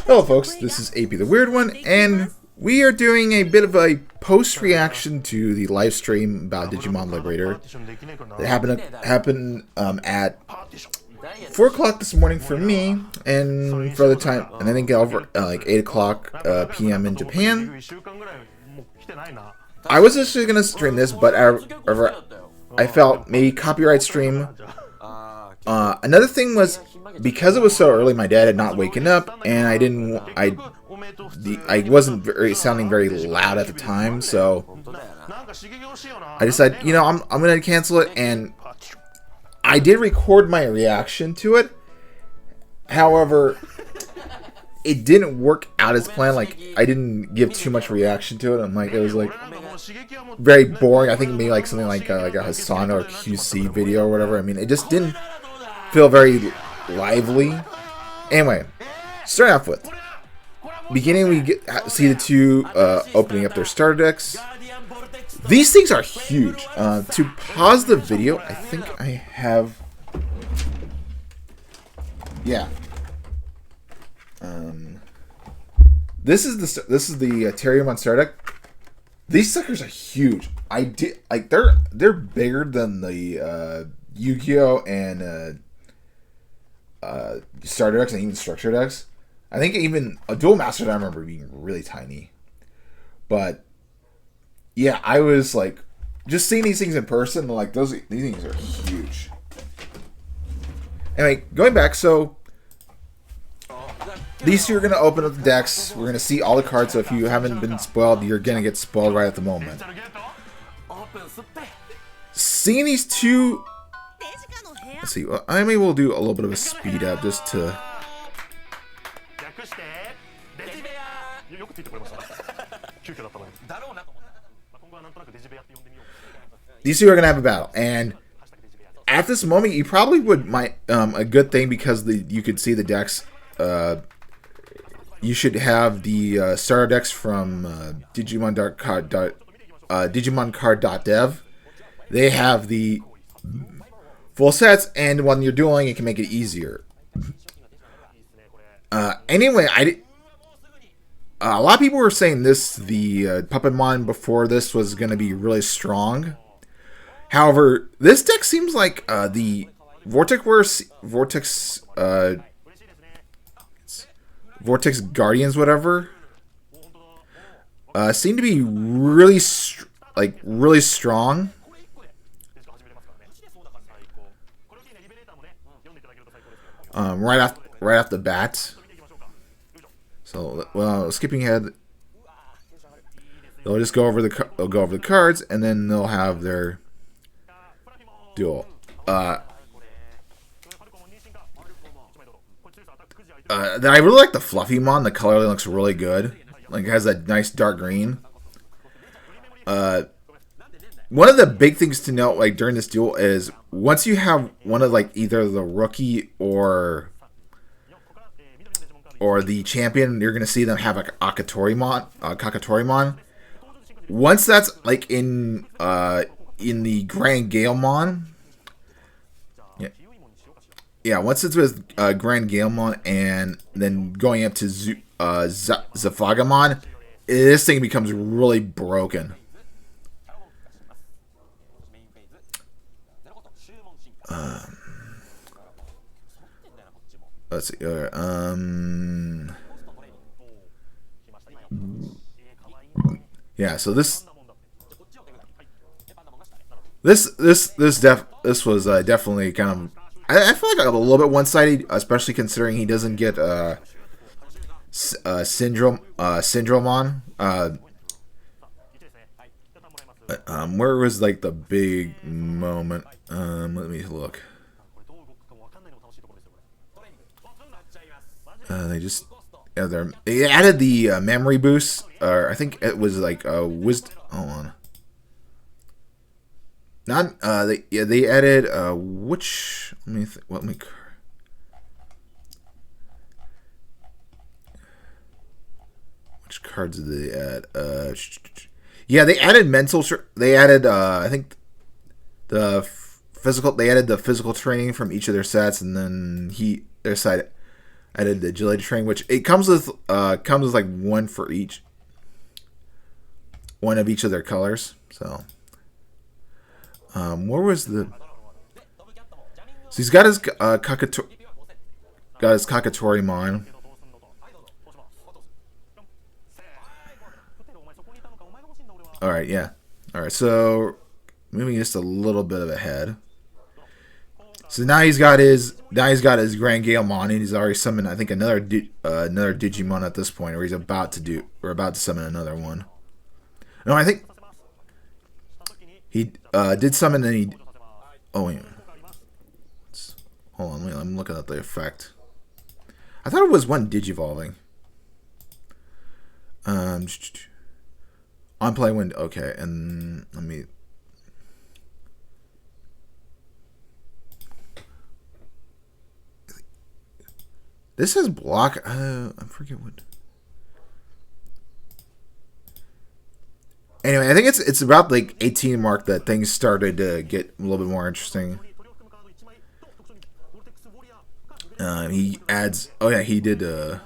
Hello folks, this is AP the Weird One, and we are doing a bit of a post-reaction to the live stream about Digimon Liberator that happened at 4 o'clock this morning for me, and for the time, and I think over like 8 o'clock p.m. in Japan. I was actually going to stream this, but I felt maybe copyright stream. Another thing was, because it was so early, my dad had not waken up, and I wasn't sounding very loud at the time, so I decided, you know, I'm gonna cancel it, and I did record my reaction to it. However, it didn't work out as planned. Like, I didn't give too much reaction to it. I'm like, it was like very boring. I think maybe like something like a Hassan or QC video or whatever. I mean, it just didn't feel very lively. Anyway, starting off with beginning, we see the two opening up their starter decks. These things are huge. To pause the video, I think I have, yeah. This is the Terriermon starter deck. These suckers are huge. They're bigger than the Yu-Gi-Oh and starter decks and even structure decks. I think even a dual master I remember being really tiny. But yeah, I was like, just seeing these things in person, like these things are huge. Anyway, going back, so these two are going to open up the decks. We're going to see all the cards, so if you haven't been spoiled, you're going to get spoiled right at the moment. Seeing these two, let's see, well, I maybe we'll do a little bit of a speed up just to... These two are going to have a battle, and at this moment, you probably a good thing, because you could see the decks. You should have the starter decks from DigimonCard.dev. They have the full sets, and when you're dueling, it can make it easier. Anyway, a lot of people were saying the Puppetmon before this was going to be really strong. However, this deck seems like the Vortex Guardians, whatever, seem to be really strong. Right off the bat. So, well, skipping ahead, they'll just go over the cards, and then they'll have their duel. I really like the Fluffymon. The color looks really good. Like, it has that nice dark green. One of the big things to note, like, during this duel is, once you have one of, like, either the rookie or the champion, you're gonna see them have like Kakatorimon. Once that's like in the Grand Galemon, yeah. Once it's with Grand Galemon and then going up to Zafagamon, this thing becomes really broken. Let's see. Yeah. So this was definitely kind of. I feel like a little bit one-sided, especially considering he doesn't get Syndromon. Where was like the big moment? Let me look. They added the memory boost, or I think it was like wisdom. Hold on. Not they added which? Let me. Which cards did they add? Yeah, they added mental. They added I think the physical. They added the physical training from each of their sets, and then their side. I did the Digilator train, which it comes with like one for each, one of each of their colors. So, where was the? So he's got his Kakatorimon. All right, yeah. All right, so moving just a little bit ahead. So now he's got his Grand Galemon, and he's already summoned I think another Digimon at this point, or he's about to summon another one. No, I think he did summon, and he. Oh wait. Hold on, I'm looking at the effect. I thought it was one Digivolving. On play window. Okay, and let me. This is block. I forget what. Anyway, I think it's about like 18 mark that things started to get a little bit more interesting. He adds. Oh yeah, he did. Hold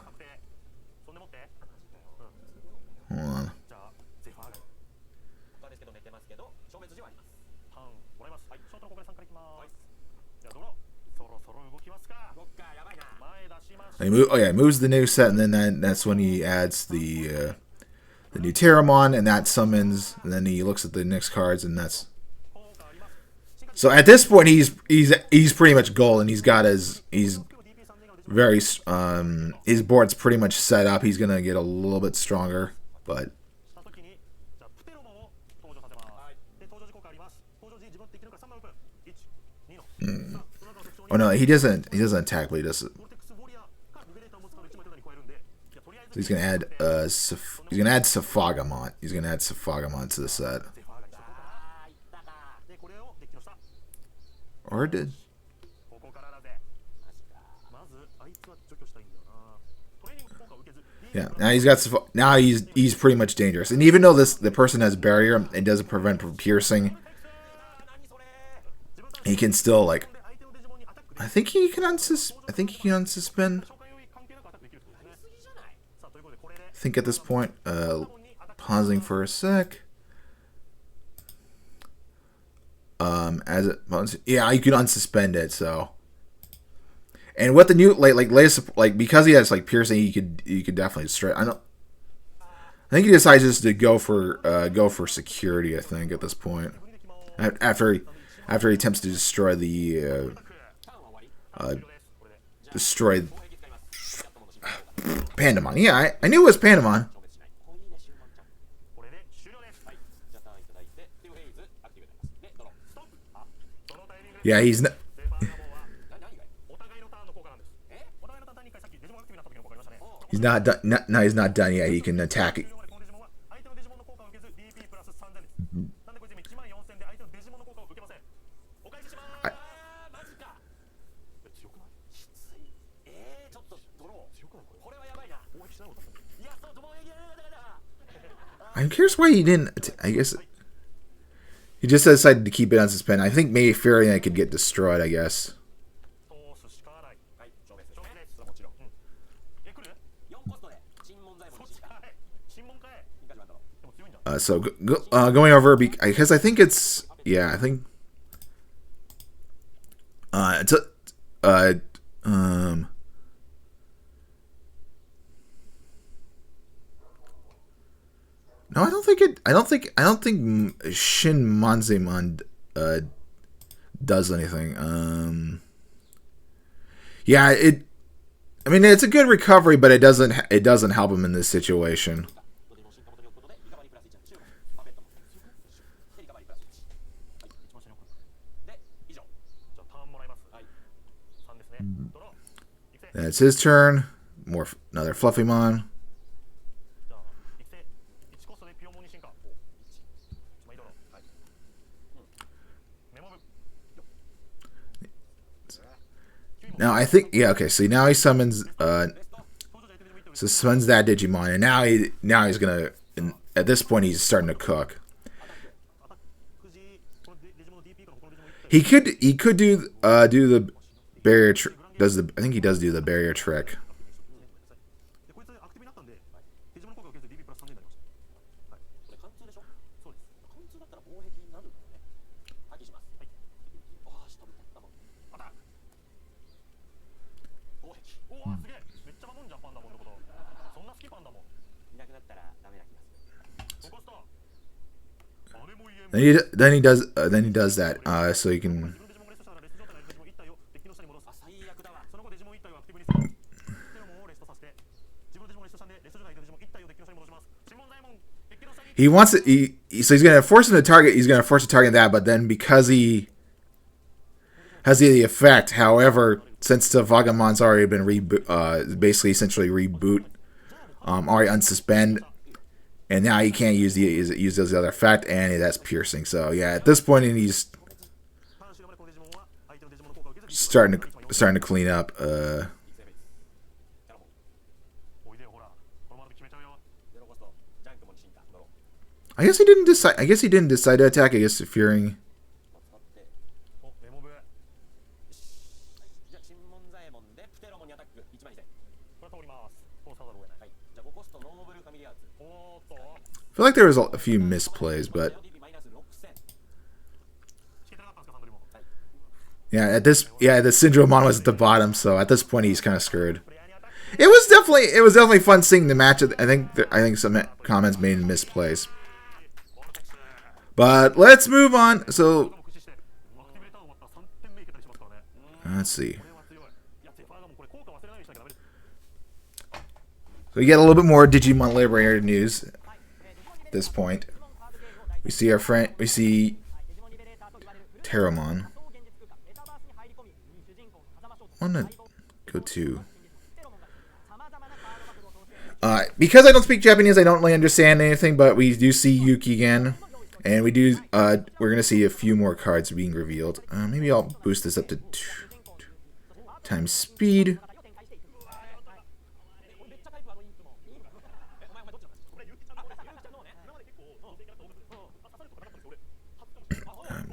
on. He moves the new set, and then that's when he adds the new Terramon, and that summons. And then he looks at the next cards, and that's. So at this point, he's pretty much gold, and he's very his board's pretty much set up. He's gonna get a little bit stronger, but. Oh no, he doesn't attack, but he does. So he's gonna add Safagamon. He's gonna add Safagamon to the set. Or did. Yeah, now he's pretty much dangerous. And even though the person has barrier and doesn't prevent from piercing, he can still like. I think he can unsuspend. I think at this point, pausing for a sec. As it, yeah, you can unsuspend it. So, and with the new latest because he has like piercing, he could definitely destroy. I think he decides just to go for security. I think at this point, after he attempts to destroy the Pandamon. Yeah, I knew it was Pandamon. Yeah, he's not. He's not done. No, he's not done yet. He can attack it. I'm curious why he didn't. I guess he just decided to keep it on suspend. I think maybe fearing I could get destroyed. I guess. So going over because I think it's I think no, I don't think Shin Manzemon does anything. Yeah, I mean, it's a good recovery, but it doesn't help him in this situation. Then it's his turn. Another Fluffymon. Now I think okay. So now he summons that Digimon, and now he's gonna. At this point, he's starting to cook. He could do the barrier. I think he does do the barrier trick. Then he does that so you can. He wants it. So he's gonna force him to target. He's gonna force to target that, but then because he has the effect, however, since the Vagamon's already been basically essentially reboot, already unsuspend, and now he can't use the other effect, and that's piercing. So yeah, at this point, he's starting to clean up. I guess he didn't decide. To attack. I guess fearing. I feel like there was a few misplays, but the Syndromon was at the bottom, so at this point he's kind of screwed. It was definitely fun seeing the match. I think some comments made misplays. But let's move on. So let's see. So we get a little bit more Digimon Liberator news at this point. We see Terramon. I want to go to... because I don't speak Japanese, I don't really understand anything, but we do see Yuki again. And we're going to see a few more cards being revealed. Maybe I'll boost this up to 2 times speed.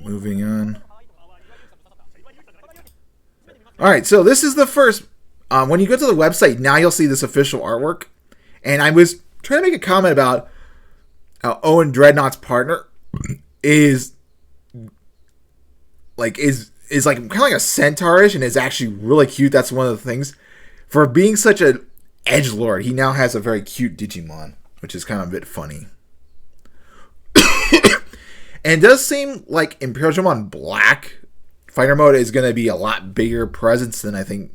Moving on. Alright, so this is the first. When you go to the website, now you'll see this official artwork. And I was trying to make a comment about how Owen Dreadnought's partner is like kind of like a centaurish and is actually really cute. That's one of the things. For being such an edgelord, he now has a very cute Digimon, which is kind of a bit funny. And it does seem like Imperial Digimon Black Fighter Mode is going to be a lot bigger presence than I think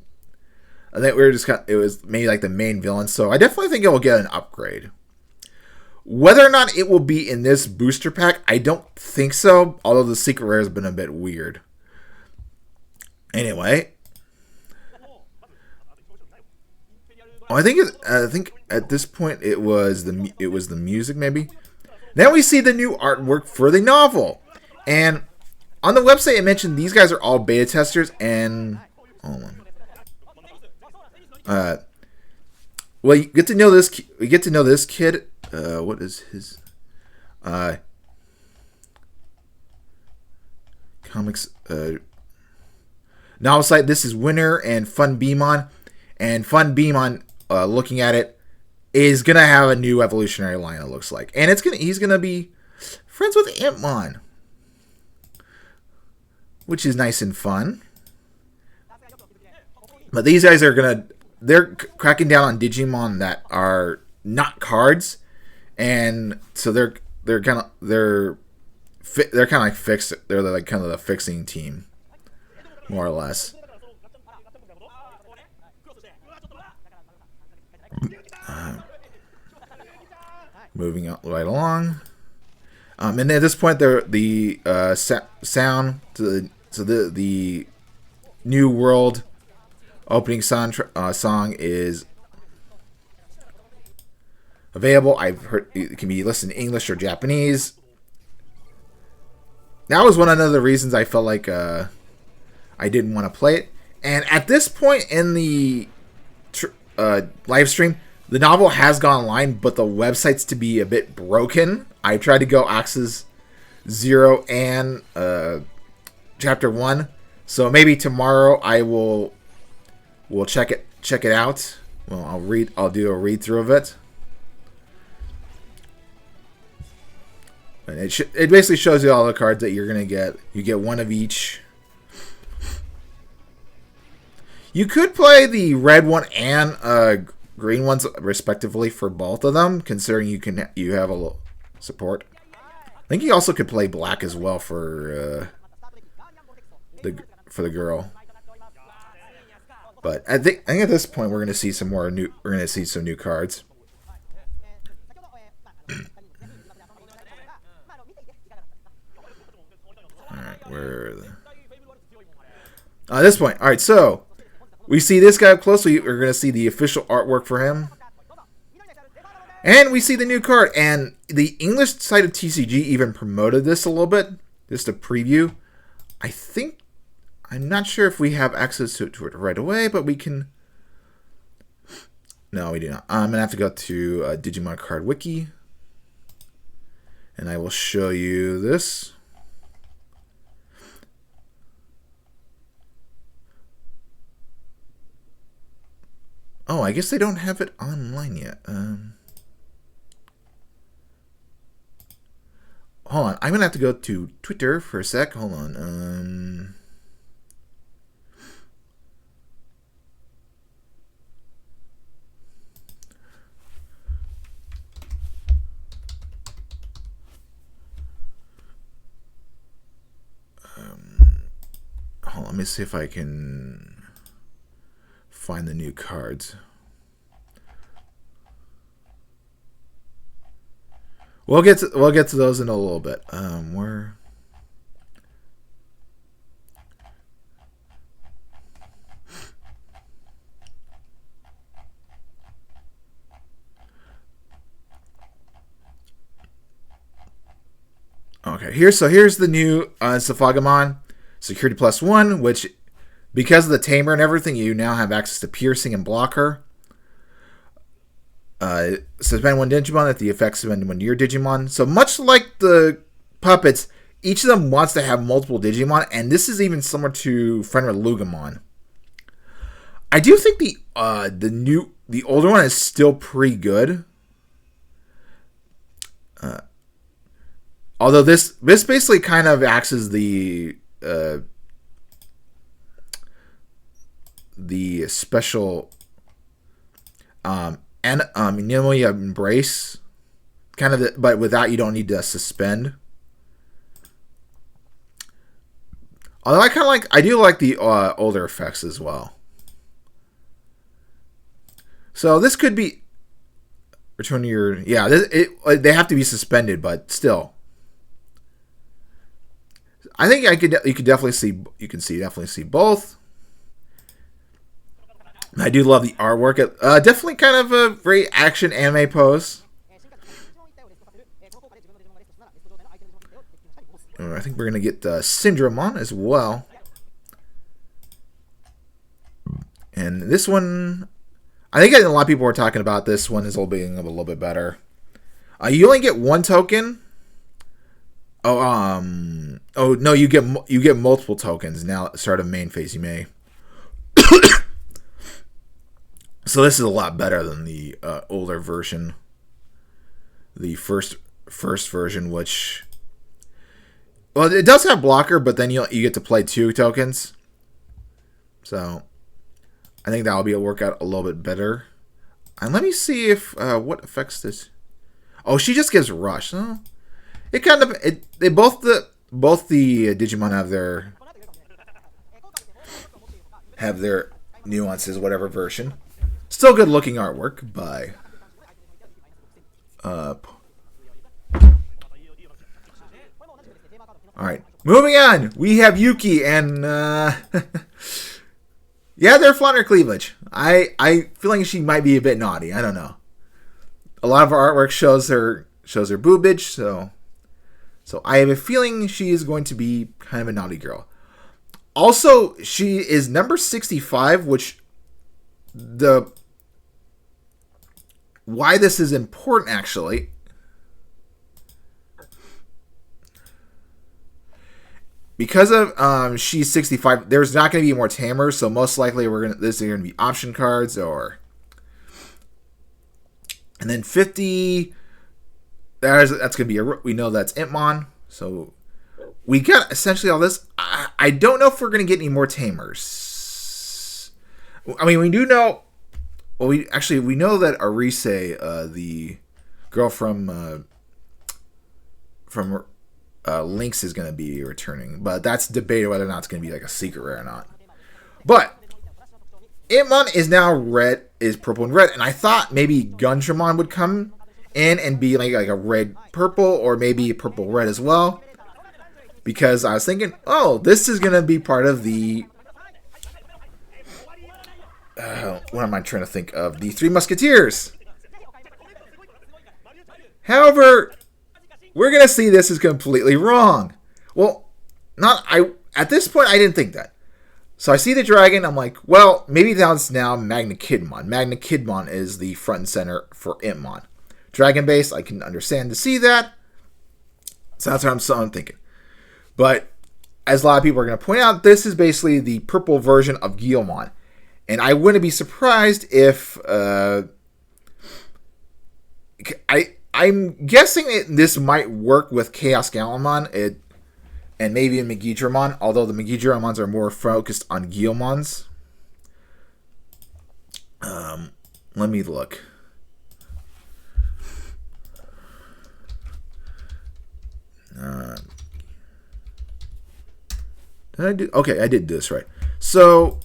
we were just it was maybe like the main villain. So I definitely think it will get an upgrade. Whether or not it will be in this booster pack, I don't think so. Although the secret rare has been a bit weird. Anyway, I think at this point it was the music maybe. Then we see the new artwork for the novel, and on the website it mentioned these guys are all beta testers. And hold on. Well, you get to know this. We get to know this kid. What is his comics novel site? This is Winner and Fun Beamon, and Fun Beamon. Looking at it, is gonna have a new evolutionary line. It looks like, and he's gonna be friends with Impmon, which is nice and fun. But these guys they're cracking down on Digimon that are not cards, and so they're kind of like fixed. They're like kind of the fixing team, more or less. Moving right along, and at this point, the sound to the new world opening song is available. I've heard it can be listened in English or Japanese. That was one of the reasons I felt like I didn't want to play it. And at this point in the live stream, the novel has gone online, but the website's to be a bit broken. I tried to go Axis 0 and Chapter 1, so maybe tomorrow I will check it out. Well, I'll do a read through of it. And it basically shows you all the cards that you're gonna get. You get one of each. You could play the red one and green ones respectively for both of them, considering you have a little support. I think you also could play black as well for the girl. But I think at this point we're gonna see some new cards. Alright, where are the... At this point, alright, so we see this guy up close. We're going to see the official artwork for him. And we see the new card. And the English side of TCG even promoted this a little bit. Just a preview. I'm not sure if we have access to it right away, but we can... No, we do not. I'm going to have to go to Digimon Card Wiki. And I will show you this. Oh, I guess they don't have it online yet. Hold on. I'm going to have to go to Twitter for a sec. Hold on. Hold on. Let me see if I can find the new cards. We'll get to those in a little bit. Where? Okay, here's the new Safagamon Security +1, which, because of the tamer and everything, you now have access to piercing and blocker. Suspend one Digimon if the effects suspend one your Digimon. So much like the puppets, each of them wants to have multiple Digimon, and this is even similar to Fenrir Lugamon. I do think the older one is still pretty good. Although this basically kind of acts as the special Nimoi Embrace, kind of, but without, you don't need to suspend. Although I do like the older effects as well. So this could be return to your, yeah. They have to be suspended, but still, I think you can definitely see both. I do love the artwork. Definitely kind of a very action anime pose. I think we're going to get Syndromon as well. And this one, I think a lot of people were talking about this one is being a little bit better. You only get one token. Oh no, you get multiple tokens now at the start of main phase. You may. So this is a lot better than the older version, the first version, which, well, it does have blocker, but then you get to play 2 tokens. So I think that will work out a little bit better. And let me see if what affects this. Oh, she just gives rush. Oh, it kind of both the Digimon have their nuances, whatever version. Still good looking artwork by Alright, moving on. We have Yuki and yeah, they're flaunting her cleavage. I feel like she might be a bit naughty. I don't know. A lot of her artwork shows her boobage, so I have a feeling she is going to be kind of a naughty girl. Also, she is number 65, which why this is important, actually, because of she's 65. There's not going to be more tamers, so most likely this is going to be option cards, and then 50. That's going to be we know that's Impmon, so we got essentially all this. I don't know if we're going to get any more tamers. I mean, we do know. Well, we know that Arise, the girl from Lynx, is going to be returning, but that's debated whether or not it's going to be like a secret rare or not. But Itmon is now red, is purple and red, and I thought maybe Gundramon would come in and be like a red purple or maybe purple red as well, because I was thinking, oh, this is going to be part of the what am I trying to think of? The Three Musketeers. However, we're going to see this is completely wrong. Well, at this point, I didn't think that. So I see the dragon. I'm like, well, maybe that's now Magna Kidmon. Magna Kidmon is the front and center for Itmon. Dragon base, I can understand to see that. So that's what I'm thinking. But as a lot of people are going to point out, this is basically the purple version of Guilmon. And I wouldn't be surprised if I'm guessing this might work with Chaos Galamon and maybe in Megidramon, although the Megidramons are more focused on Guilmons. Let me look. Did I do? Okay, I did this right. So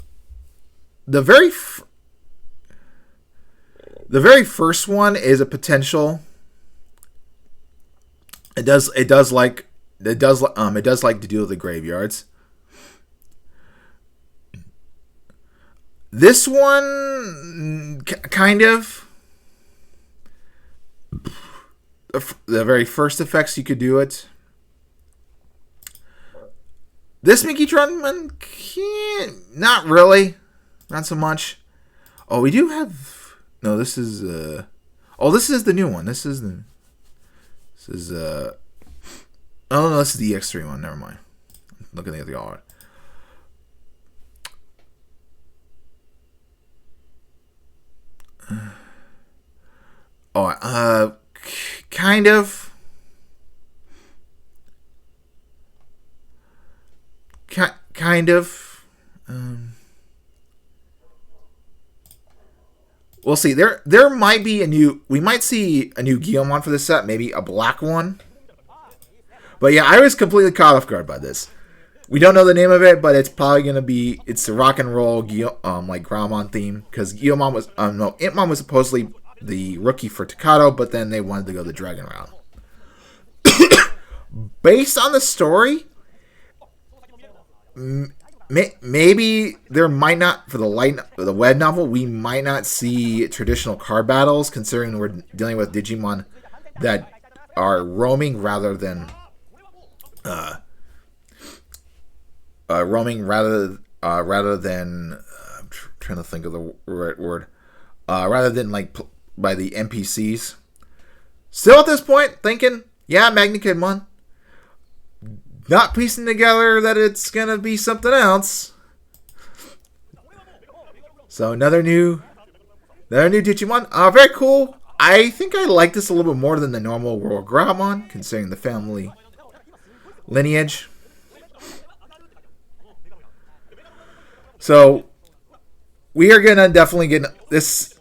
the very first one is a potential. It does like to deal with the graveyards. This one kind of the very first effects you could do it. This Megidron can't, not really. Not so much. Oh, we do have... No, this is... this is the new one. This is... Oh, no, this is the X3 one. Never mind. I'm looking at the art. Kind of. Kind of. We'll see. There might be we might see a new Guilmon for this set, maybe a black one. But yeah, I was completely caught off guard by this. We don't know the name of it, but it's probably gonna be the rock and roll like Grammon theme, because Itmon was supposedly the rookie for Takato, but then they wanted to go the Dragon route. Based on the story, maybe there might not, for the web novel, we might not see traditional card battles, considering we're dealing with Digimon that are roaming rather than I'm trying to think of the right word, rather than like by the NPCs. Still at this point thinking, yeah, Magna Kidmon. Not piecing together that it's gonna be something else. So another new Digimon. Very cool. I think I like this a little bit more than the normal World Grammon, considering the family lineage. So we are gonna definitely get this.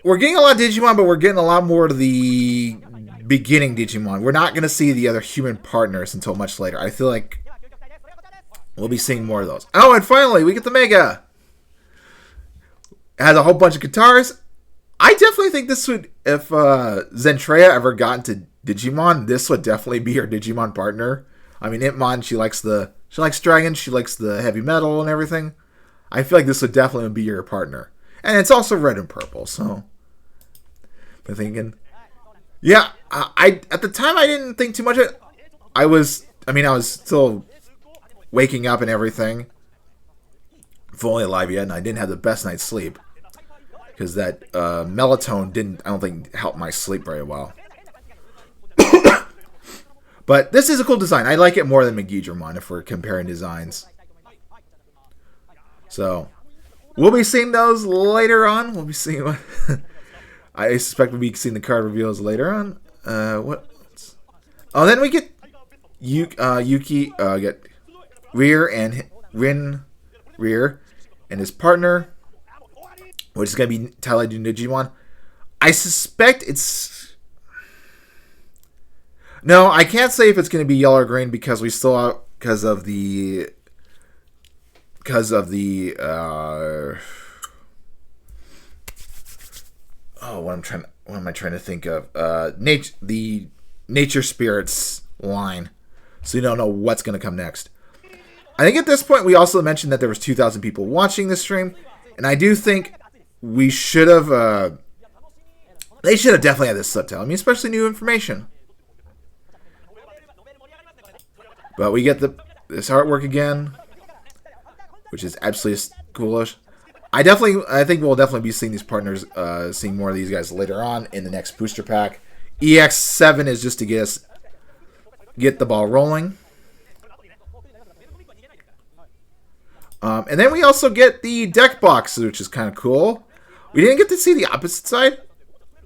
We're getting a lot of Digimon, but we're getting a lot more of the beginning Digimon. We're not going to see the other human partners until much later. I feel like we'll be seeing more of those. Oh, and finally, we get the Mega. It has a whole bunch of guitars. I definitely think this would, if Zentreya ever got into Digimon, this would definitely be her Digimon partner. I mean, Itmon, she likes dragons, she likes the heavy metal and everything. I feel like this would definitely be your partner. And it's also red and purple, so I'm thinking, yeah, I at the time I didn't think too much of it. I was still waking up and everything, fully alive yet, and I didn't have the best night's sleep because that melatonin I don't think helped my sleep very well. But this is a cool design. I like it more than Megidramon if we're comparing designs. So we'll be seeing those later on. We'll be seeing what I suspect we'll be seeing the card reveals later on. What? Oh, then we get Yuki get Rear and Rin Rear and his partner which is going to be titled Digimon. I suspect it's... No, I can't say if it's going to be yellow or green because we still because of the what am I trying to think of? The Nature Spirits line. So you don't know what's going to come next. I think at this point we also mentioned that there was 2,000 people watching this stream, and I do think we should have. They should have definitely had this subtitle. I mean, especially new information. But we get this artwork again, which is absolutely coolish. I think we'll definitely be seeing these partners, seeing more of these guys later on in the next booster pack. EX7 is just to get the ball rolling. And then we also get the deck box, which is kind of cool. We didn't get to see the opposite side.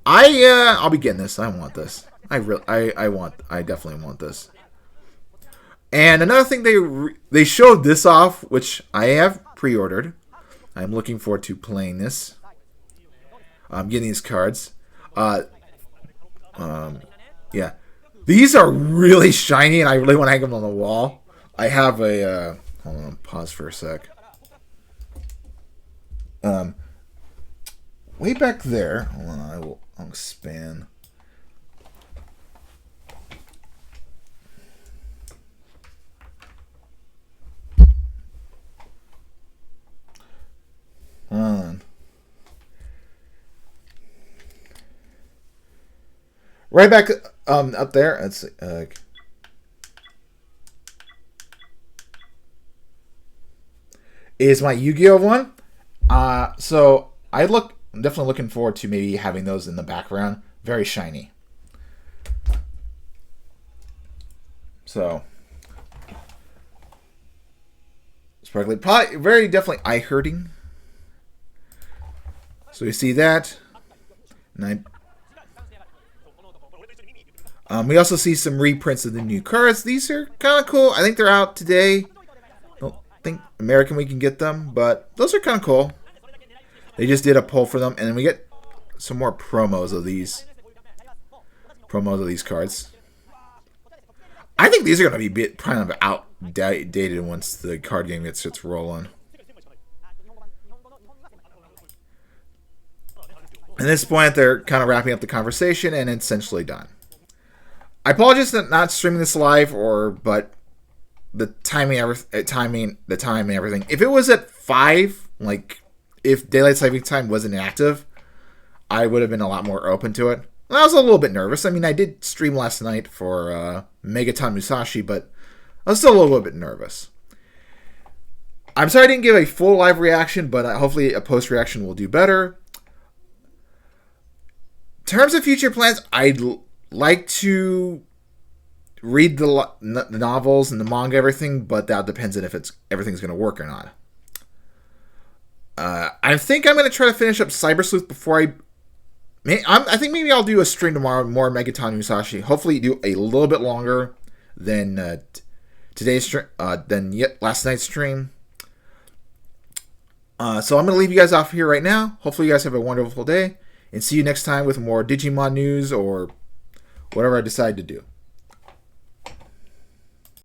I'll be getting this. I want this. I definitely want this. And another thing, they showed this off, which I have pre-ordered. I'm looking forward to playing this. I'm getting these cards. Yeah. These are really shiny, and I really want to hang them on the wall. I have a... hold on, pause for a sec. Way back there... Hold on, I'll expand. Right back up there. Let's see, is my Yu-Gi-Oh one. So I'm definitely looking forward to maybe having those in the background. Very shiny. So sparkly, probably very definitely eye hurting. So you see that, and we also see some reprints of the new cards. These are kind of cool. I think they're out today. Don't think American we can get them, but those are kind of cool. They just did a poll for them, and then we get some more promos of these cards. I think these are going to be kind of outdated once the card game gets rolling. At this point, they're kind of wrapping up the conversation, and it's essentially done. I apologize for not streaming this live, but the timing, the time, and everything. If it was at 5, like if daylight saving time wasn't active, I would have been a lot more open to it. I was a little bit nervous. I mean, I did stream last night for Megaton Musashi, but I was still a little bit nervous. I'm sorry I didn't give a full live reaction, but hopefully a post reaction will do better. In terms of future plans, I'd like to read the novels and the manga, everything, but that depends on if everything's going to work or not. I think I'm going to try to finish up Cyber Sleuth before I think maybe I'll do a stream tomorrow, more Megaton Musashi. Hopefully do a little bit longer than today's stream, last night's stream. So I'm going to leave you guys off here right now. Hopefully you guys have a wonderful day, and see you next time with more Digimon news or whatever I decide to do.